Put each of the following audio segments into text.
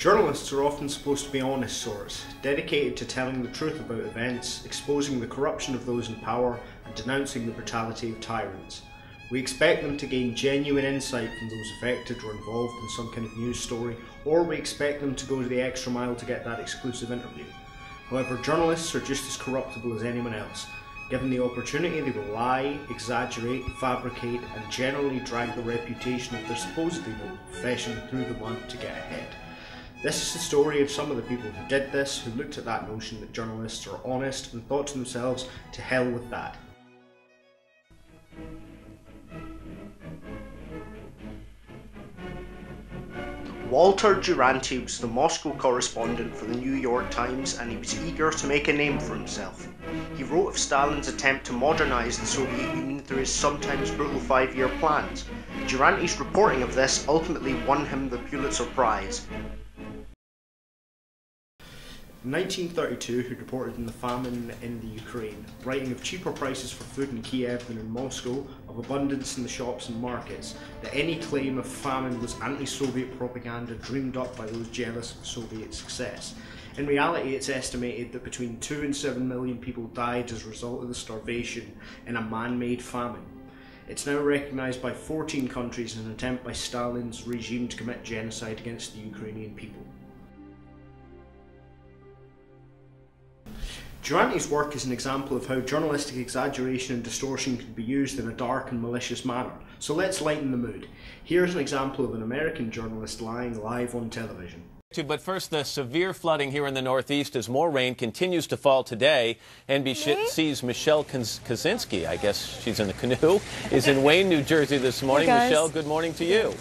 Journalists are often supposed to be honest sorts, dedicated to telling the truth about events, exposing the corruption of those in power, and denouncing the brutality of tyrants. We expect them to gain genuine insight from those affected or involved in some kind of news story, or we expect them to go the extra mile to get that exclusive interview. However, journalists are just as corruptible as anyone else. Given the opportunity, they will lie, exaggerate, fabricate, and generally drag the reputation of their supposedly noble profession through the mud to get ahead. This is the story of some of the people who did this, who looked at that notion that journalists are honest and thought to themselves, to hell with that. Walter Duranty was the Moscow correspondent for the New York Times, and he was eager to make a name for himself. He wrote of Stalin's attempt to modernise the Soviet Union through his sometimes brutal 5-year plans. Duranty's reporting of this ultimately won him the Pulitzer Prize. In 1932, he reported on the famine in the Ukraine, writing of cheaper prices for food in Kiev than in Moscow, of abundance in the shops and markets, that any claim of famine was anti-Soviet propaganda dreamed up by those jealous of Soviet success. In reality, it's estimated that between 2 and 7 million people died as a result of the starvation in a man-made famine. It's now recognised by 14 countries in an attempt by Stalin's regime to commit genocide against the Ukrainian people. Duranty's work is an example of how journalistic exaggeration and distortion can be used in a dark and malicious manner. So let's lighten the mood. Here's an example of an American journalist lying live on television. But first, the severe flooding here in the Northeast as more rain continues to fall today. NBC's Michelle Kaczynski, I guess she's in the canoe, is in Wayne, New Jersey this morning. Hey, Michelle, good morning to you.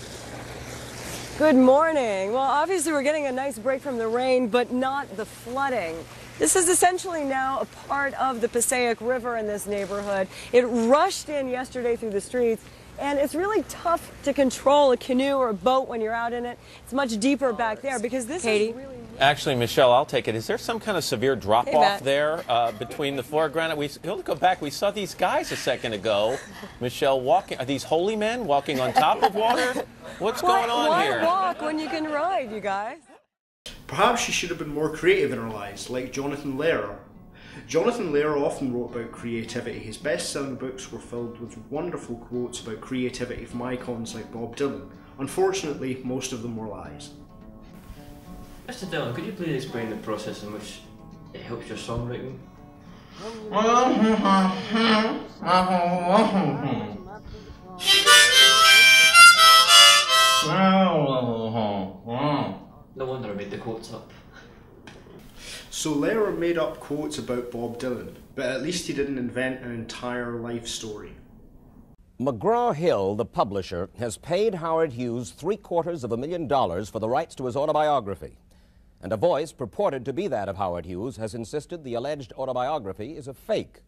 Good morning. Well, obviously we're getting a nice break from the rain, but not the flooding. This is essentially now a part of the Passaic River in this neighborhood. It rushed in yesterday through the streets, and it's really tough to control a canoe or a boat when you're out in it. It's much deeper back there because this is really... Actually, Michelle, I'll take it. Is there some kind of severe drop-off there between the foreground? You'll go back. We saw these guys a second ago, Michelle, walking. Are these holy men walking on top of water? What's going on here? Why walk when you can ride, you guys? Perhaps she should have been more creative in her lives, like Jonathan Lehrer. Jonathan Lehrer often wrote about creativity. His best-selling books were filled with wonderful quotes about creativity from icons like Bob Dylan. Unfortunately, most of them were lies. Mr. Dillon, could you please explain the process in which it helps your songwriting? No wonder I made the quotes up. So Lehrer made up quotes about Bob Dylan, but at least he didn't invent an entire life story. McGraw-Hill, the publisher, has paid Howard Hughes $750,000 for the rights to his autobiography. And a voice purported to be that of Howard Hughes has insisted the alleged autobiography is a fake.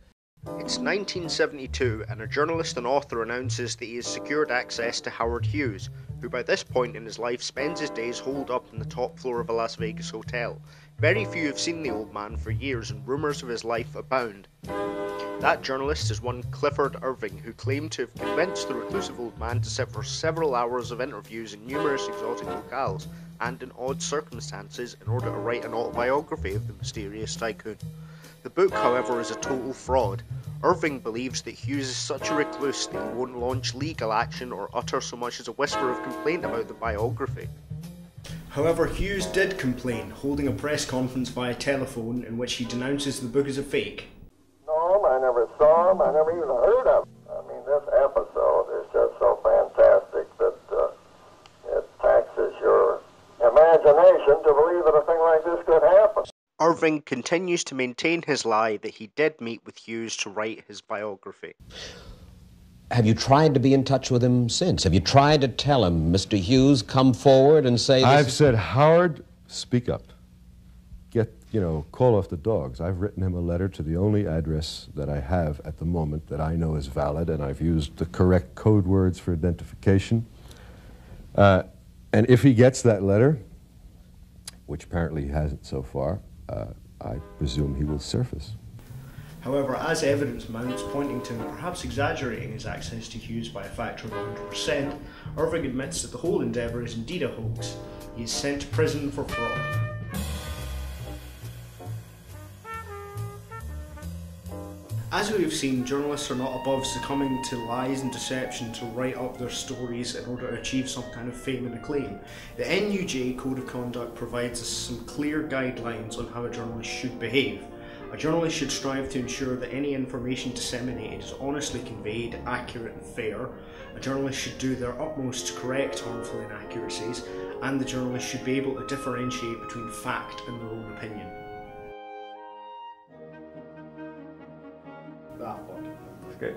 It's 1972, and a journalist and author announces that he has secured access to Howard Hughes, who by this point in his life spends his days holed up in the top floor of a Las Vegas hotel. Very few have seen the old man for years, and rumours of his life abound. That journalist is one Clifford Irving, who claimed to have convinced the reclusive old man to sit for several hours of interviews in numerous exotic locales and in odd circumstances in order to write an autobiography of the mysterious tycoon. The book, however, is a total fraud. Irving believes that Hughes is such a recluse that he won't launch legal action or utter so much as a whisper of complaint about the biography. However, Hughes did complain, holding a press conference via telephone in which he denounces the book as a fake. No, I never saw him, I never even heard of him. I mean, this episode is just so fantastic that it taxes your imagination to believe that a thing like this could happen. Irving continues to maintain his lie that he did meet with Hughes to write his biography. Have you tried to be in touch with him since? Have you tried to tell him, Mr. Hughes, come forward and say... I've said, Howard, speak up. Call off the dogs. I've written him a letter to the only address that I have at the moment that I know is valid, and I've used the correct code words for identification. And if he gets that letter, which apparently he hasn't so far, I presume he will surface. However, as evidence mounts pointing to him perhaps exaggerating his access to Hughes by a factor of 100%, Irving admits that the whole endeavour is indeed a hoax. He is sent to prison for fraud. As we have seen, journalists are not above succumbing to lies and deception to write up their stories in order to achieve some kind of fame and acclaim. The NUJ Code of Conduct provides us some clear guidelines on how a journalist should behave. A journalist should strive to ensure that any information disseminated is honestly conveyed, accurate and fair. A journalist should do their utmost to correct harmful inaccuracies, and the journalist should be able to differentiate between fact and their own opinion. That's good.